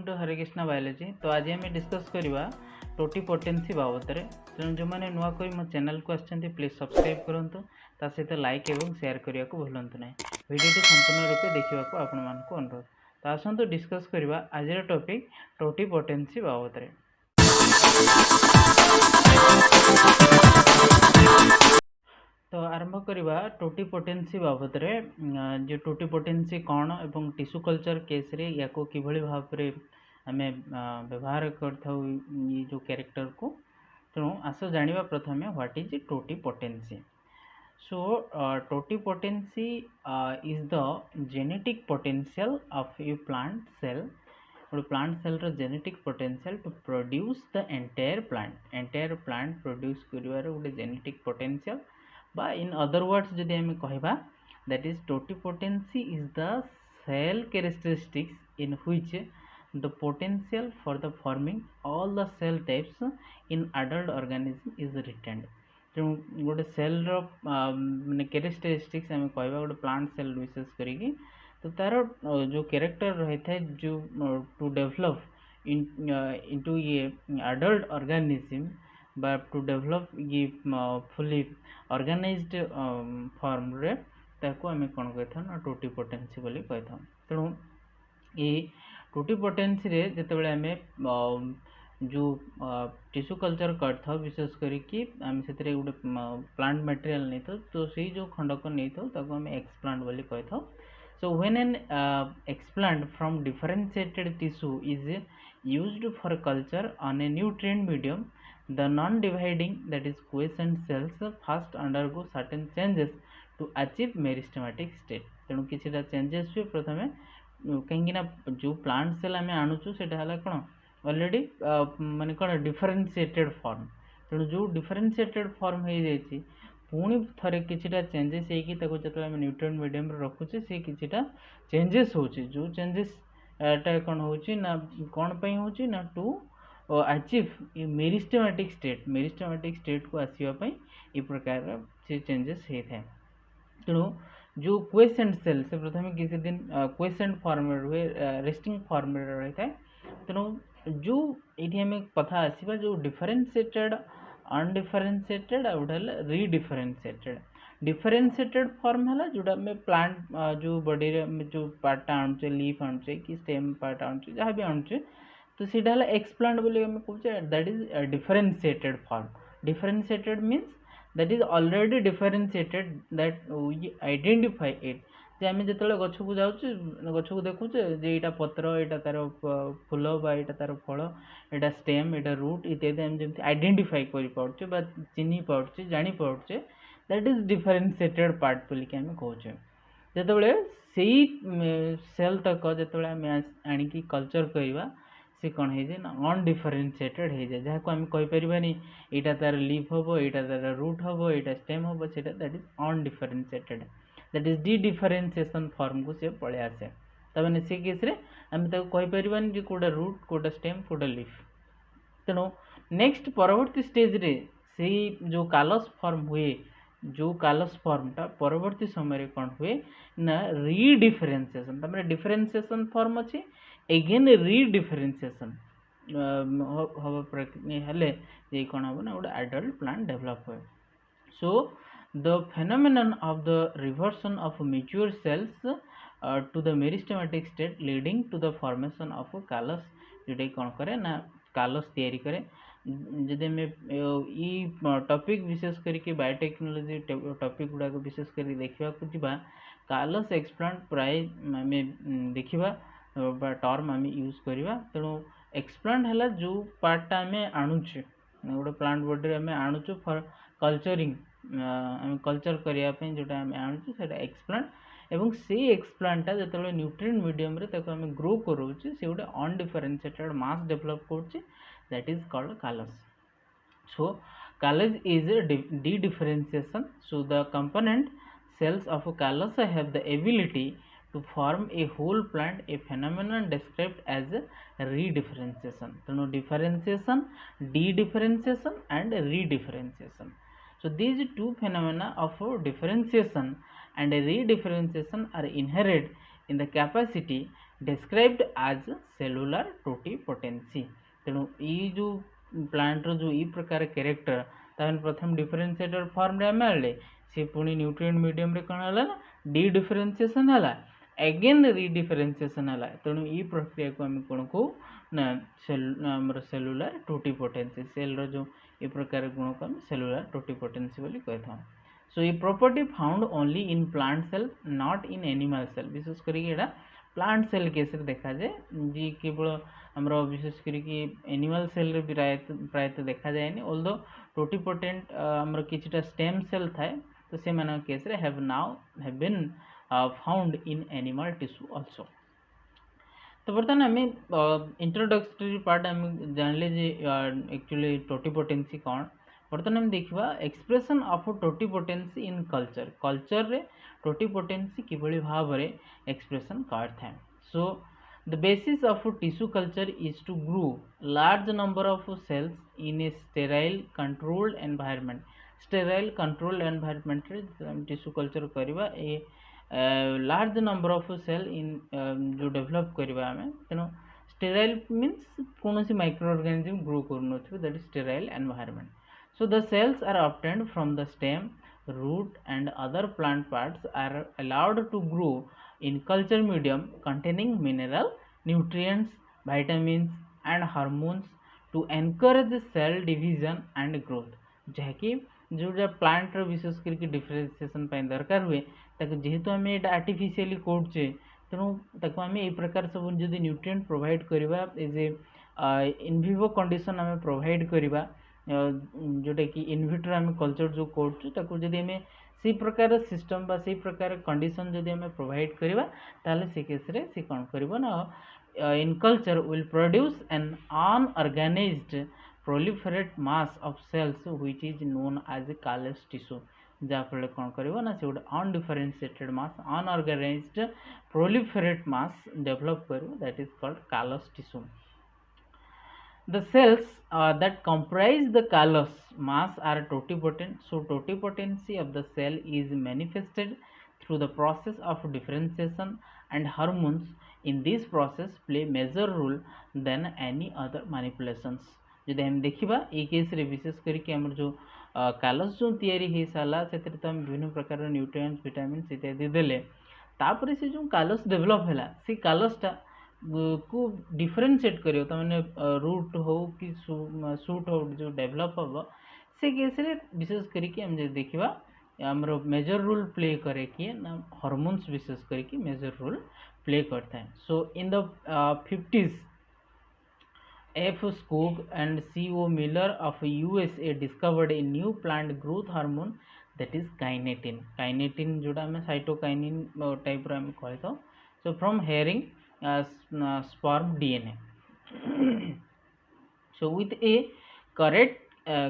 To Hare Krishna biology. तो आज आम डिस्कस करवा टोटीपोटेंसी बाबद में। तेणु जो मैंने नुआ कोई मो चैनल को आछंती प्लीज सब्सक्राइब करूँ, ता सहित लाइक और शेयर करने को भूलु ना। वीडियो संपूर्ण रूपे देखा आपण मानक अनुरोध। तो आसतु डिस्कस करवा आज टॉपिक टोटीपोटेंसी बाबद में। तो आरंभ करवा टोटीपोटेंसी बाबद में। जो टोटीपोटेंसी कौन एवं टिश्यू कल्चर केस रे या को किभली भाव रे आमे व्यवहार करथौ ये जो कैरेक्टर को। तेणु आस जानिबा प्रथमे what is totipotency. So totipotency is the genetic potential of a plant cell. Plant cell रो genetic potential to produce the entire plant produce करिवार गोटे जेनेटिक पोटेंशियल। बा इन अदर वर्ड्स जदि आम कहबा, that is totipotency is the cell characteristics in which the potential for the forming all the cell types in adult organism is retained. तेणु गोटे cell माने characteristics आम कहबा गोटे प्लांट सेल विशेष करिकी, तो तार जो कैरेक्टर रही है जो टू डेवलप इनटू ये अडल्ट ऑर्गेनिज्म बा टू डेवलप ये फुली ऑर्गेनाइज्ड फॉर्म रे ताको आमे कोन कहथन ना टोटीपोटेंसी बोली कहथन। तेणु ये टोटीपोटेंसी रे जेतेबेले आमे जो टिश्यू कल्चर करथा विशेष करिकी आमे सेतरे गोटे प्लांट मटेरियल नै तो सेही जो खंड को नै ताको आमे एक्सप्लांट बोली कहथौ। So when an explant from differentiated tissue is used for culture on a nutrient medium, the non-dividing, that is quiescent cells first undergo certain changes to achieve meristematic state। तेणु किछिटा चेंजेस हुए प्रथमे कहीं जो plant cell आम आणुचु सेटा हला कोन already माने कोन differentiated form. तेणु जो डिफरेंशिएटेड फॉर्म हो जाइछि पुणी थरे किछिटा चेंजेस होगी जो आम न्यूट्रिएंट मीडियम रखुचे से किछिटा चेंजेस होची। जो चेंजेस टा कौन होची ना कौन पई होची ना टू अचीव मेरिस्टेमेटिक स्टेट को आसीबा पई ए प्रकार से चेंजेस होता है। तेणु जो क्वेसेंट सेल से प्रथम किसी दिन क्वेसेंट फॉर्म रुए रेस्टिंग फॉर्म रहता है। तेणु जो ये आम कथा आसीबा जो डिफरेंशिएटेड अनडिफरेंशिएटेड आ गोटे रीडिफरेंशिएटेड। डिफरेंशिएटेड फॉर्म है जोटा में प्लांट जो बॉडी रे जो पार्टा आणुचे लीफ आणुचे कि स्टेम पार्ट आणुचे जहाँ भी आणुचे तो सीधा है एक्सप्लांट बोली हम कहूचे that is differentiated form. Differentiated means that is already differentiated that we identify it. जे आम जो गछ को जाऊे गछ को देखुचे जे यहाँ पत्र यहाँ तार फूल बा यहाँ तार फल यहाँ स्टेम यहाँ रूट इत्यादि आम जमी आइडेंटिफाई कर पार्चे बा चिन्ह पार्चे जानी Parche that is differentiated part बोलिक आम कहे। जितेबाला से सेल तक जो आम आणिकी कल्चर करवा से कौन है ना अनडिफरेंशिएटेड हो जाए जहाँ को आम कहीपरानी यहाँ तार लीफ हम यहाँ तार रूट हम यहाँ स्टेम हम say that is undifferentiated. That is D differentiation form को सी पलि आसे। तमें से केस रे आम कहीपरानी जो कोटा रूट कोटा स्टेम कोटा लीफ। तेणु नेक्स्ट परवर्ती स्टेज रे से जो कालस फॉर्म हुए जो कालस फॉर्मटा परवर्ती समय रे कौन हुए ना रीडिफरेंशिएशन। तमें डिफरेंशिएशन फॉर्म अच्छे एगेन रीडिफरेंशिएशन हेले ये कौन हम ना गोटे एडल्ट प्लांट डेवलप हुए। सो the phenomenon of the reversion of mature cells to the meristematic state leading to the formation of a callus जोटा कौन करे ना कालस तैयारी करे। जदि मैं टॉपिक विशेष करके बायोटेक्नोलॉजी टॉपिक गुड़ा विशेष कर देखा कालस एक्सप्लांट प्राय आम देखा टर्म आम यूज करवा। तेणु एक्सप्लांट है जो पार्टा आम आणुचे गोटे प्लांट बॉडी आम आणुचु फॉर कल्चरिंग आम कल्चर करने जोटा आम आणुचे से एक्सप्लांट एवं से एक्सप्लांटा जो न्यूट्रिएंट मीडियम रे ताको आम ग्रो करोचे से गोटे अनडिफरेंशिएटेड मास डेवलप करचे that is called callus. So callus is dedifferentiation. So the component cells of callus have the ability to form a whole plant, a phenomenon described as redifferentiation। तेणु differentiation, de-differentiation and redifferentiation। So these two phenomena of differentiation and redifferentiation are inherent in the capacity described as cellular totipotency। तेणु ये जो plant जो ई प्रकार character तान प्रथम differentiator form रे आमे से पुणी न्यूट्रिएंट मीडियम रे कौन है ना डी डिफरेंशिएशन है अगेन रीडिफरेंशिएशन है। तेणु ये प्रक्रिया को आम कौन कहू ना आमर सेलुलर टोटिपोटेंसी सेल जो ये प्रकार गुण को आम सेलुलर टोटिपोटेंसी बोली कही था। सो ये property found only in plant cell not in animal cell विशेष करके प्लांट सेल केस देखा जाए जी केवल आमर विशेष करके एनिमल सेल रे प्रायतः देखा जाए ऑल्दो टोटिपोटेंट आमर किछटा स्टेम सेल थाए तो से मान केस रे have been found in animal tissue also. तो बर्तमान आम इंट्रोडक्टरी पार्ट आम जानले जे एक्चुअली टोटिपोटेंसी कौन। बर्तमान आम देखा expression of totipotency in culture culture रे टोटिपोटेंसी किभली भाव रे एक्सप्रेशन करता है। So the basis of tissue culture is to grow large number of cells in a sterile controlled environment. Sterile controlled environment रे टिश्यू कल्चर करवा a large number of cell in जो develop करवा आम तेणु sterile means कौन microorganism grow कर that is sterile environment. So the cells are obtained from the stem, root and other plant parts are allowed to grow in culture medium containing mineral, nutrients, vitamins and hormones to encourage cell division and growth। जहाँकि जो plant विशेष करके differentiation दरकार हुए जेहेतु आम ये artificially कोडचे तेणु ताको आम ये प्रकार सब जदि न्यूट्रिएंट प्रोवाइड करवा एज ए इनविवो कंडीशन आम प्रोवाइड करवा जोटा कि इनविट्रो आम कल्चर जो करूँ जदि आम से प्रकार सिस्टम बा से प्रकार कंडीशन जदि आम प्रोवाइड करवा ताले से केस रे से कौन कर ना in culture will produce an unorganized proliferate mass of cells which is known as callus tissue. जहाँफल कौन कर ना से गोटे undifferentiated mass unorganized proliferate mass develop कर that is called callus tissue. The cells that comprise the callus mass are totipotent. So totipotency of the cell is manifested through the process of differentiation and hormones in this process play major role than any other manipulations। जब हम देखा ये case रे विशेष करके आम जो कालस जो तैयारी हो सारा से तो आम विभिन्न प्रकार न्यूट्रिएंट्स विटामिन्स इत्यादि देले तापर से जो कालस डेवलप है से कालसटा को डिफरेंशिएट करियो तो मैंने रूट हो कि सूट हो जो डेवलप हम से केस रे विशेष करके हम जो देखा आमर मेजर रोल प्ले करे कि ना हार्मोन्स विशेष करके मेजर रोल प्ले करता है। So in the 50s F. Skoog and C.O. Miller of USA discovered a new plant growth hormone that is kinetin। kinetin जोड़ा हमें साइटोकाइनिन टाइप रो हम कहता हूँ। So from hearing sperm DNA। So with a correct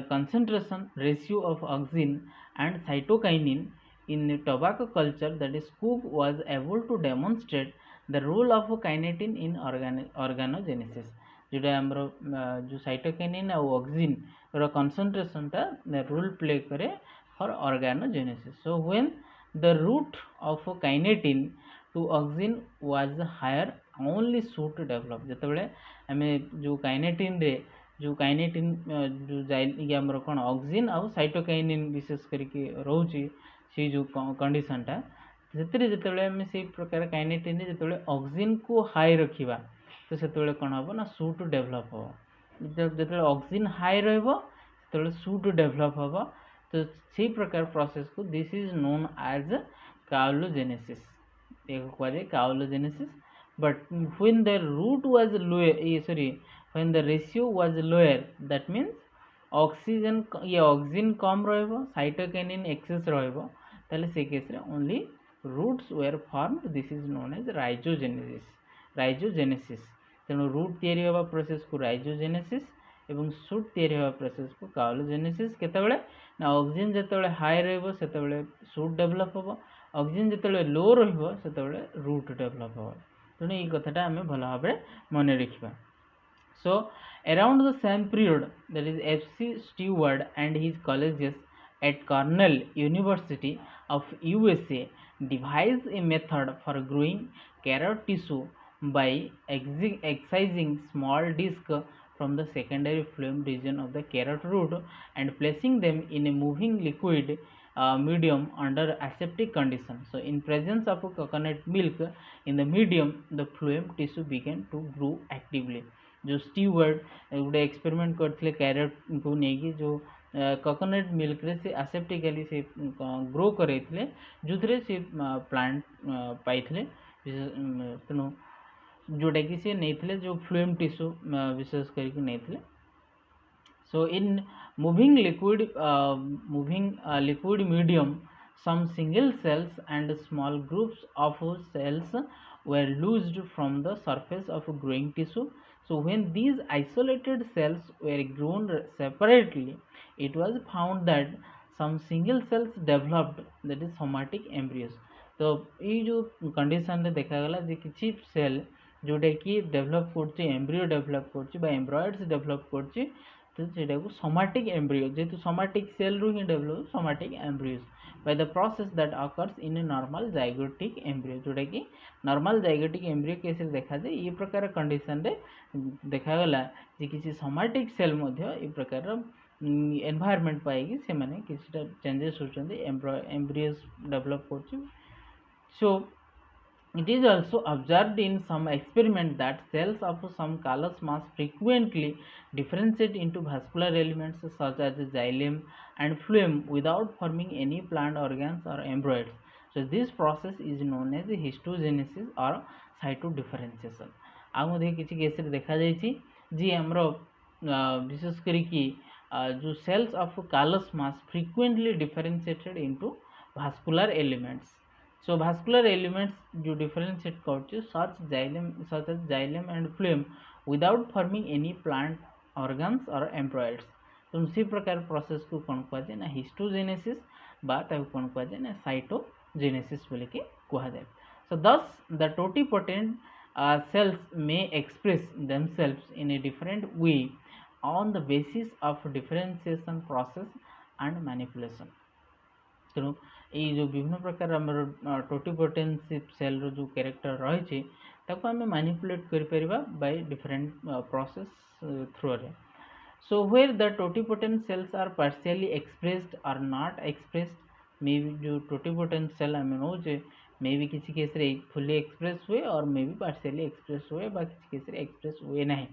concentration ratio of auxin and cytokinin in tobacco culture that is Skoog was able to demonstrate the role of kinetin in organogenesis। जोटा आमर जो cytokinin और auxin रो concentration टा role play करे for organogenesis. So when the root of kinetin to auxin was higher only shoot develop. जितेबाला आम जो काइनेटिन रे जो काइनेटिन जो जाए आमर कौन ऑक्सिन आउ साइटोकाइनिन विशेष करके रोचे से जो कंडीशन टा से जितेबाला आम से प्रकार काइनेटिन जितेबाला ऑक्सिन को हाई रखा तो से कौन हम ना सूट डेवलप हम जो ऑक्सिन हाई रो सूट डेवलप हम तो से प्रकार प्रोसेस को this is known as caulogenesis कहुए caulogenesis. But when the root was lower when the ratio was lower that means oxygen ये ऑक्सिन कम रो साइटोकाइनिन एक्सेस रो से केस रे only roots were formed this is known as rhizogenesis. तेणु root तैयारी होगा प्रोसेस को राइजोजेनेसिस एवं सूट तैयारी होगा प्रोसेस को काउलोजेनेसिस। केतेबेले ना ऑक्सीजन जेतेबेले हाई रहबो सेतेबेले सूट डेवलप होबो ऑक्सीजन जेतेबेले लो रहबो सेतेबेले रूट डेवलप होबो। तेणु ये कथाटा आम भल भाव मन रखा। So around the same period that is FC Stewart and his colleagues at Cornell University of USA devised a method for growing carrot tissue by excising small disc from the secondary phloem region of the carrot root and placing them in a moving liquid medium under aseptic condition. So in presence of coconut milk in the medium, the phloem tissue began to grow actively. जो steward गोटे experiment करते carat को लेकिन जो coconut milk रे से आसेप्टिकली से grow करते जो से प्लांट पाई तेणु जोटा कि सी नहीं जो फ्लूएम टिश्यू विशेष करके नहीं. So in moving liquid medium, some single cells and small groups of cells were loosed from the surface of growing tissue. So when these isolated cells were grown separately, it was found that some single cells developed, that is somatic embryos. तो ये जो condition रे देखा गला जे किछि cell जोटा कि develop करछि एम्ब्रियो डेभलप करछि बा एम्ब्रॉयड्स डेभलप करछि तो सेटा को सोमाटिक एम्ब्रियो जेतु सोमाटिक सेल रू ही develop somatic embryos by the process that occurs in a normal zygotic embryo जोटा कि नॉर्मल zygotic embryo केस देखा जाए ये प्रकार कंडीशन रे देखा गला जे किछि सोमाटिक सेल मध्य ये प्रकार एनवायरनमेंट पाएगी से माने किछटा चेंजेस होचंदी एम्ब्रियोज डेभलप करछि. So it is also observed in some experiment that cells of some callus mass frequently differentiate into vascular elements such as xylem and phloem without forming any plant organs or embryos. So this process is known as histogenesis or cytodifferentiation. आउ मधे किछि case रे देखा जायछि जे हमरो विशेष करी कि जो cells of callus mass frequently differentiated into vascular elements. So vascular elements जो differentiate करछे such as xylem and phloem without forming any plant organs or embryos. तो उसी प्रकार प्रोसेस को कौन कहा जाए ना हिस्टोजेनेसिस बा ताको कौन कहा जाए ना साइटोजेनेसिस बोले के कहा जाए. So thus the totipotent cells may express themselves in a different way on the basis of differentiation process and manipulation. तेणु ये जो विभिन्न प्रकार आमर टोटिपोटेंसी सेल रो जो कैरेक्टर रही ताको आम मैनिपुलेट कर बाय डिफरेंट प्रोसेस थ्रू रे. So where the totipotent cells are partially expressed or not expressed may be जो टोटिपोटेंट सेल आम नौचे मे बी किसी केस रे फुली एक्सप्रेस हुए और मे बी पार्शियली एक्सप्रेस हुए बा किसी केस रे एक्सप्रेस हुए नहीं.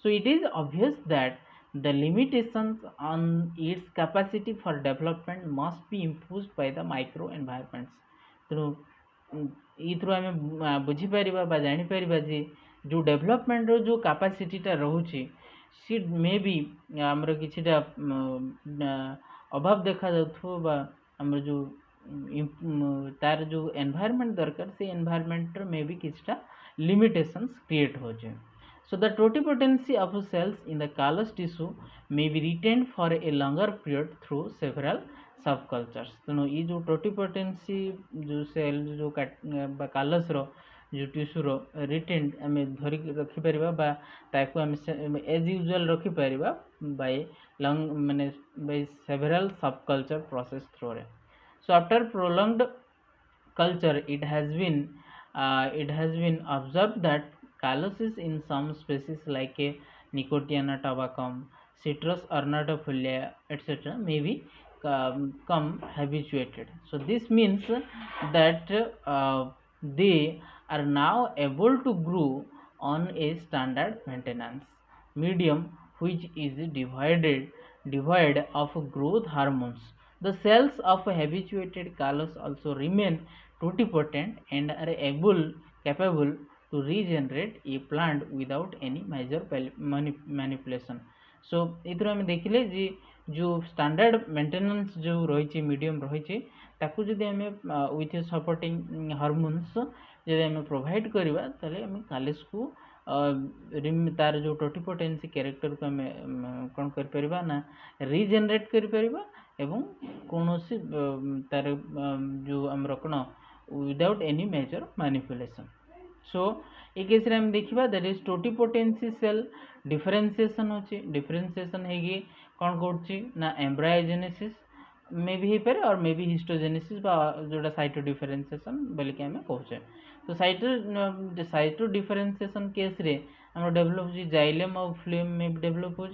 So it is obvious that the limitations on its capacity for development must be imposed by the microenvironments. तेणु इथ्रु आम बुझीपर बा जापर जे जो डेवलपमेंट रो जो कैपेसिटीटा रोचे सी मे बी आमर किछिटा अभाव देखा जाउथो बा आमर जो तार जो एनवायरनमेंट दरकार से एनवायरनमेंट मे बी किछिटा लिमिटेशंस क्रिएट होचे. So the totipotency of cells in the callus tissue may be retained for a longer period through several subcultures. तेणु ये जो टोटिपोटेंसी जो सेल जो कालस रो जो टिश्यू रो रिटेन्ड आम धरिक रखिपर बा ताको आम एज यूजुअल रखिपर बाय लंग माने बाय सेveral subculture process through रे. So after prolonged culture it has been observed that calluses in some species like a Nicotiana tabacum, Citrus ornatophilia, etc. may be come habituated. So this means that they are now able to grow on a standard maintenance medium which is devoid of growth hormones. The cells of habituated callus also remain totipotent and are capable to regenerate a plant without any major manipulation. So इधर हम देखिले जी जो standard maintenance जो रही medium रही ताकू जदि आम विथ सपोर्टिंग हार्मोन्स जदि आम प्रोवाइड करवा ताले आम कालिस को तार जो टोटिपोटेंसी कैरेक्टर को आम कौन कर ना रिजेनरेट कर एवं कौन तार जो आम कौन without any major manipulation. So ये केस आम देखा that is totipotency cell differentiation होची डिफरेंशिएशन हेगी कौन करछि ना एम्ब्रायोजेनेसिस मे भी हो पारे और मे भी हिस्टोजेनेसिस जोटा साइटो डिफरेंशिएशन बोल के आम कहे। तो साइटो डिफरेंशिएशन केस रे हम डेभलप हो जाइलम और फ्लेम में भी डेभलप हो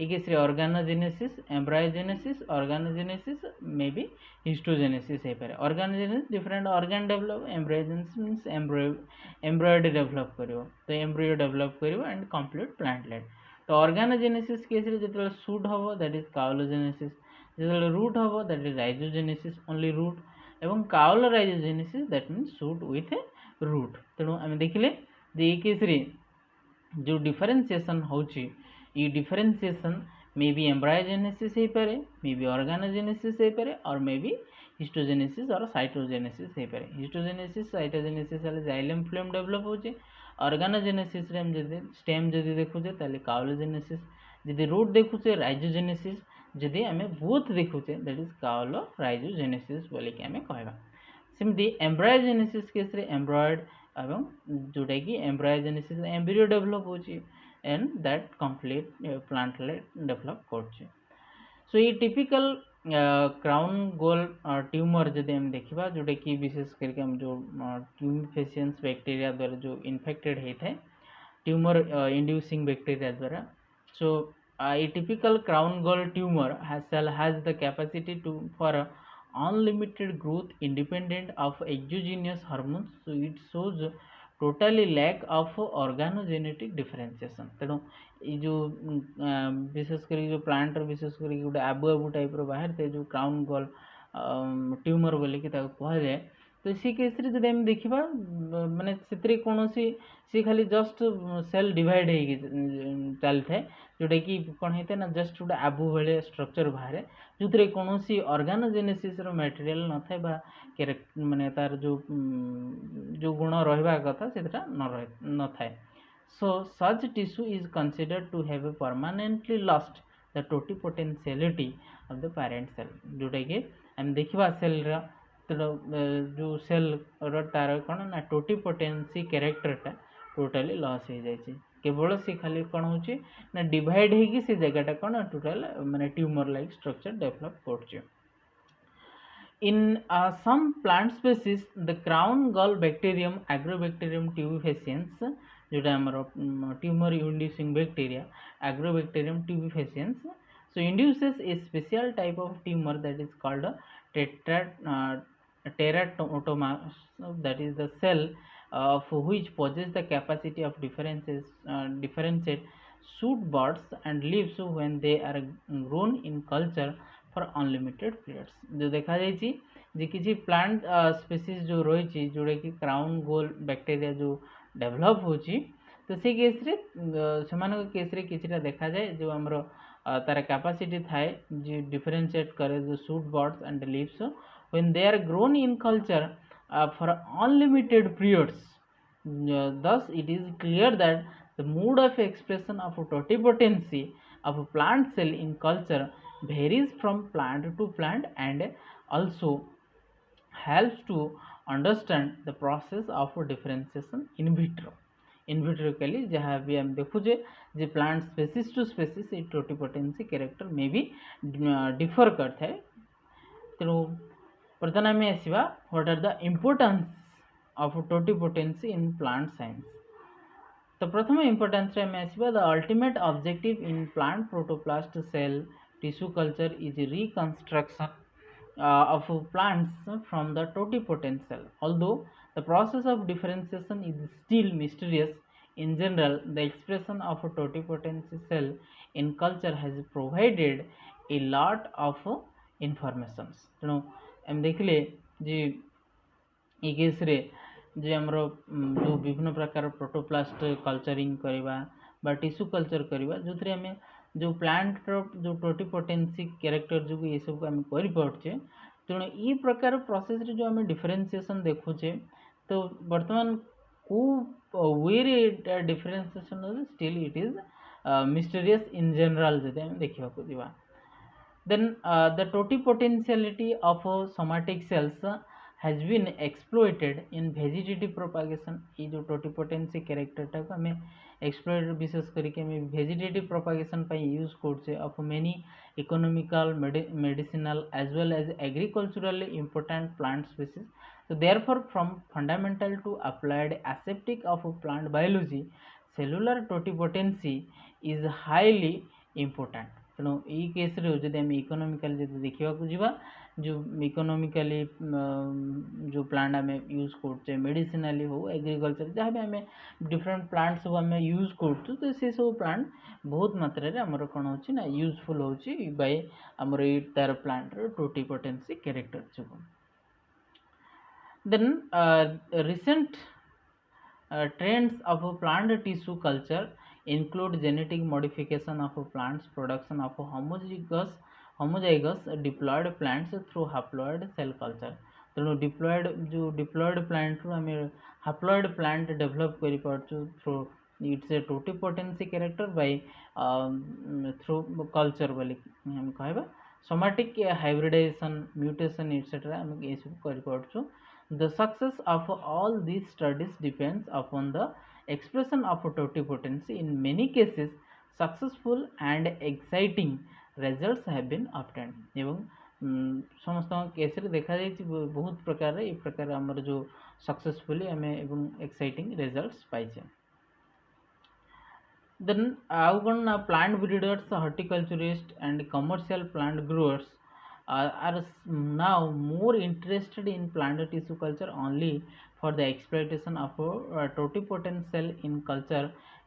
केस रे ऑर्गेनोजेनेसिस एम्ब्रायोजेनेसिस ऑर्गेनोजेनेसिस मे भी हिस्टोजेनेसिस हो पारे। Organogenesis different organ develop embryogenesis means embryoid develop करिवो तो एम्ब्रियो डेभलप करिवो एंड कंप्लीट प्लांटलेट। तो ऑर्गेनोजेनेसिस केस रे जतले शूट हबो दैट इज काउलोजेनेसिस जो रूट हम that is rhizogenesis only root एवं caulorhizogenesis that means shoot with root. तेणु आम देखिले ये केस रे जो डिफरेंशिएशन होची ये डिफरेंशिएशन मे बी एम्ब्रायोजेनेसिस हो पारे मे बी ऑर्गेनोजेनेसिस हो पारे और मे बी हिस्टोजेनेसिस और साइटोजेनेसिस हो पारे। हिस्टोजेनेसिस साइटोजेनेसिस वाले जाइलम फ्लेम डेभलप होचे। ऑर्गेनोजेनेसिस रे हम जदि स्टेम जदि देखुचे ताले काउलोजेनेसिस जदि रूट देखुचे राइजोजेनेसिस जदि आम बोथ देखुचे दैट इज काउलो राइजोजेनेसिस बोली कि आम कहवा। सेमती एम्ब्रायोजेनेसिस केस रे एम्ब्रॉयड एवं जोटा कि एम्ब्रायोजेनेसिस एम्ब्रियो डेभलप होची and that complete plantlet develop करछे। सो ये टिपिकल क्राउन गोल ट्यूमर जदि हम देखा जोटा कि विशेष करके हम जो ट्यूमिफेसियंस बैक्टीरिया द्वारा जो इन्फेक्टेड होता है ट्यूमर इंड्यूसिंग बैक्टीरिया द्वारा। सो a typical crown gall tumor has the capacity for unlimited growth independent of exogenous hormones. So it shows totally lack of organogenetic differentiation। तेणु ये जो विशेष कर जो प्लांट विशेष कर गोटे आबु आबु टाइप बाहर थे जो क्राउन गॉल ट्यूमर बोलिकी कह जाए। तो सी केस रे जब हम देखा माने से कौन सी खाली जस्ट सेल डिवाइड हो चल थाए जोटा कि कौन होता है ना जस्ट गोटे आबु भाई स्ट्रक्चर बाहर जो कौन ऑर्गेनोजेनेसिस मटेरियल न था माने तार जो गुण रहा कथा से न थाए। So such tissue is considered to have permanently lost the totipotentiality of the parent cell जोटा कि हम देखा सेल जो सेल तार कौन ना टोटिपोटेंसी कैरेक्टरटा टोटाली लॉस हो जाए केवल सी खाली कौन हो ना डिवाइड होगी से जगहटा कौन टोटाल माने ट्यूमर लाइक स्ट्रक्चर डेवलप कर। In some plant species the crown gall bacterium agrobacterium tubifaciens जोटा हमारा tumour inducing bacteria agrobacterium tubifaciens so induces a special type of tumor that is called teratoma that is the cell of which possess the capacity of differentiate shoot buds and leaves when they are grown in culture for unlimited periods. जो देखा जाए किसी plant species जो रही जोटा कि crown गोल bacteria जो develop होची तो से केस रे से केस रे किछिटा देखा जाए जो हमर तार कैपेसिटी थाए जो डिफरेंशिएट करे जो shoot buds and leaves when they are grown in culture for unlimited periods. thus it is clear that the mode of expression of totipotency of a plant cell in culture varies from plant to plant and also helps to understand the process of differentiation in vitro। In vitro के लिए जहाँ भी हम देखुचे जे plant species to species ये totipotency character में भी डिफर करता है। तेणु प्रथम आम आसवा what are the importance of totipotency in plant science. तो प्रथम इम्पोर्टेंस आम आसवा the ultimate objective in plant protoplast cell tissue culture is reconstruction of plants from the totipotent cell. Although the process of differentiation is still mysterious, in general the expression of a totipotent cell in culture has provided a lot of information। तेणु हम देखिले जे ये case रे जे हमर जो विभिन्न प्रकार protoplast culturing करवा बा टिश्यू कल्चर करवा जो आम जो प्लांट जो टोटिपोटेंसी कैरेक्टर जो ये सब आम करें। तेणु ये प्रकार प्रोसेस रे जो आम डिफरेंशिएशन देखुचे तो वर्तमान को वे differentiation still it is mysterious in general जब आम देखा जावा। Then the totipotentiality of somatic cells has been exploited in vegetative propagation। ये जो टोटिपोटेंसी कैरेक्टरटा को आम एक्सप्लोर विशेष करके वेजिटेटिव प्रोपागेशन यूज करछे of many economical medicinal as well as agriculturally important plant species. So therefore from fundamental to applied aseptic of plant biology cellular totipotency is highly important. ତେଣୁ ଏଇ କେସ୍ରେ ଯଦି ଆମେ ଇକୋନୋମିକାଲି ଯଦି ଦେଖିବାକୁ ଯିବା जो इकोनोमिकली जो प्लांट आम यूज करचे मेडिसिनाली हो एग्रीकल्चर जहाँ भी आम डिफरेंट प्लांट सब आम यूज करूँ तो से सब प्लांट बहुत मात्रा आमर कौन हो ना यूजफुल हो बाय आमर तार प्लांट टोटिपोटेंसी कैरेक्टर जो. Then recent trends of plant tissue culture include genetic modification of plants, production of homozygous diploid plants through haploid cell culture. तेणु डिप्लॉयड प्लांट रू आम हाप्लॉयड प्लांट डेभलप कर through it's a totipotency character by through culture बोली हम कहबा. Somatic hybridisation mutation etcetera आम ये सब कर. The success of all these studies depends upon the expression of totipotency. In many cases, successful and exciting results have been obtained. एवं समस्त case रे देखा जाइए बहुत प्रकार ये प्रकार आमर जो सक्सेसफुली आम एवं एक्साइटिंग रिजल्ट्स पाइछे. Then आउ कौन ना plant breeders horticulturist and commercial plant growers are now more interested in plant tissue culture only for the exploitation of totipotent cell in culture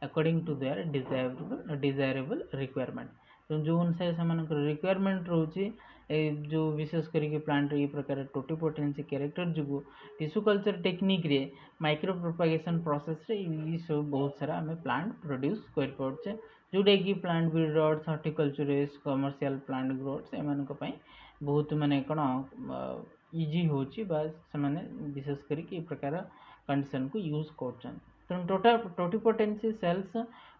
according to their desirable requirement. तो जो अनुसार से requirement रोचे जो विशेष करके प्लांट ये प्रकार totipotency character जो टिश्यू कल्चर टेक्निक रे माइक्रो प्रोपागेशन प्रोसेस रे ये सब बहुत सारा आम प्लांट प्रोड्यूस कर पार्चे जोटा कि plant breeders horticulturist commercial plant growers एमान बहुत माने कौन इजी हो विशेष करके प्रकार कंडीशन को यूज कर. Totipotency cells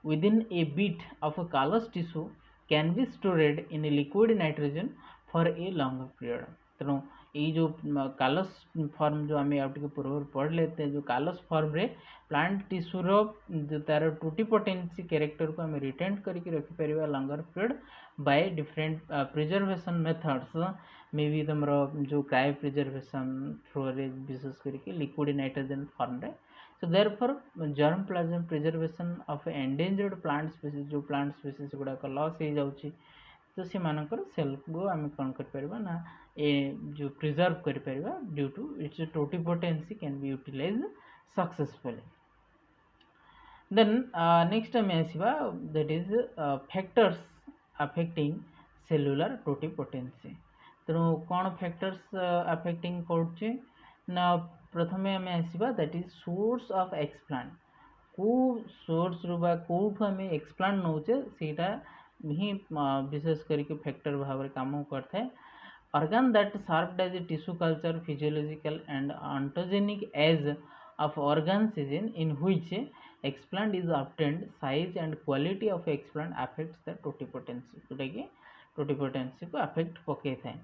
within a bit of callus tissue can be stored in liquid nitrogen for a long period. तेणु ये जो कालस फॉर्म जो आम पूर्व पढ़ लेते जो कालस फॉर्म रे प्लांट टिश्यूर जो तार टोटिपोटेंसी कैरेक्टर को आम रिटेन करके रखिपर longer period by different preservation methods may be तुम जो क्रायो प्रिजर्वेशन थ्रू रे विशेष करके लिक्विड नाइट्रोजन फॉर्म रे. So therefore germ plasm preservation of endangered plant species जो plant species गुड़ाक लॉस हो जाउची तो से मानकर सेल को आम कौन कर ना ए जो प्रिजर्व कर due to its totipotency can be utilized successfully. Then next आम आसवा that is factors affecting cellular totipotency. तेणु कौन फैक्टर्स अफेक्टिंग कर ना प्रथमे आम आसवा that is source of explant को सोर्स रू कौटू आम एक्सप्लांट नौचे सेटा ही विशेष करके फैक्टर भाव में काम करता है. organ that served as a tissue culture physiological and ontogenic as of organs in which explant is obtained size and quality of explant affects the totipotency जोटा कि टोटिपोटेंसी को अफेक्ट पकई थाए.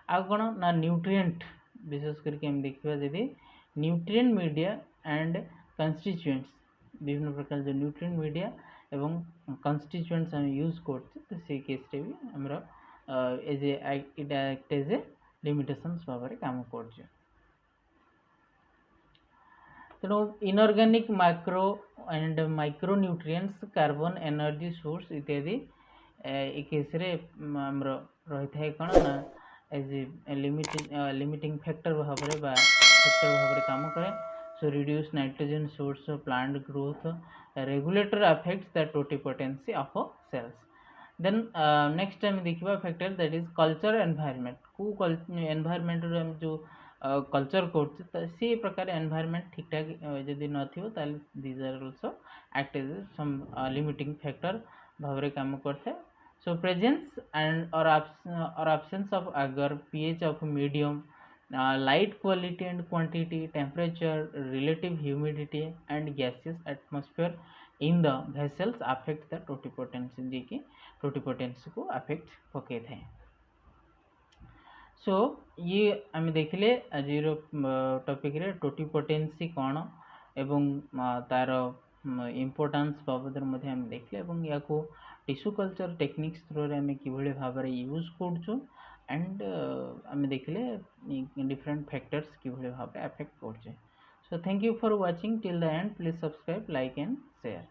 आ कौन ना न्यूट्रिएंट विशेष करके हम देखा जदि न्यूट्रिएंट मीडिया एंड कंस्टिट्यूएंट्स विभिन्न प्रकार जो न्यूट्रिएंट मीडिया एवं कंस्टिट्यूएंट्स हम यूज करते तो से केस रे भी हमर एज ए लिमिटेशंस भाव में काम कर. तेणु inorganic micro and micro nutrients carbon energy source इत्यादि ए केस रे हमर रही थाए कौन ना एज ए लिमिटिंग फैक्टर भाव में काम करे. So reduce nitrogen source plant growth regulator affects the totipotency of cells. Then next time देखिबा factor that is culture environment को environment रे हम जो कल्चर करते से प्रकार environment ठीक ठाक यदि न थिबो ताले these are also act as some limiting factor भाव रे काम करथे. So presence and or absence of agar pH of medium light quality and quantity temperature relative humidity and gaseous atmosphere in the vessels affect the totipotency जी की totipotency को affect पकई थाए. सो ये आम देखिले आज टॉपिक रे टोटिपोटेंसी कौन एवं तार इम्पोर्टान्स बाबद आम देखले या टिश्यू कल्चर टेक्निक्स थ्रू आम कि भाव यूज कर एंड आम देखले डिफरेंट फैक्टर्स कि भाव अफेक्ट कर so thank you for watching till the end please subscribe like and share.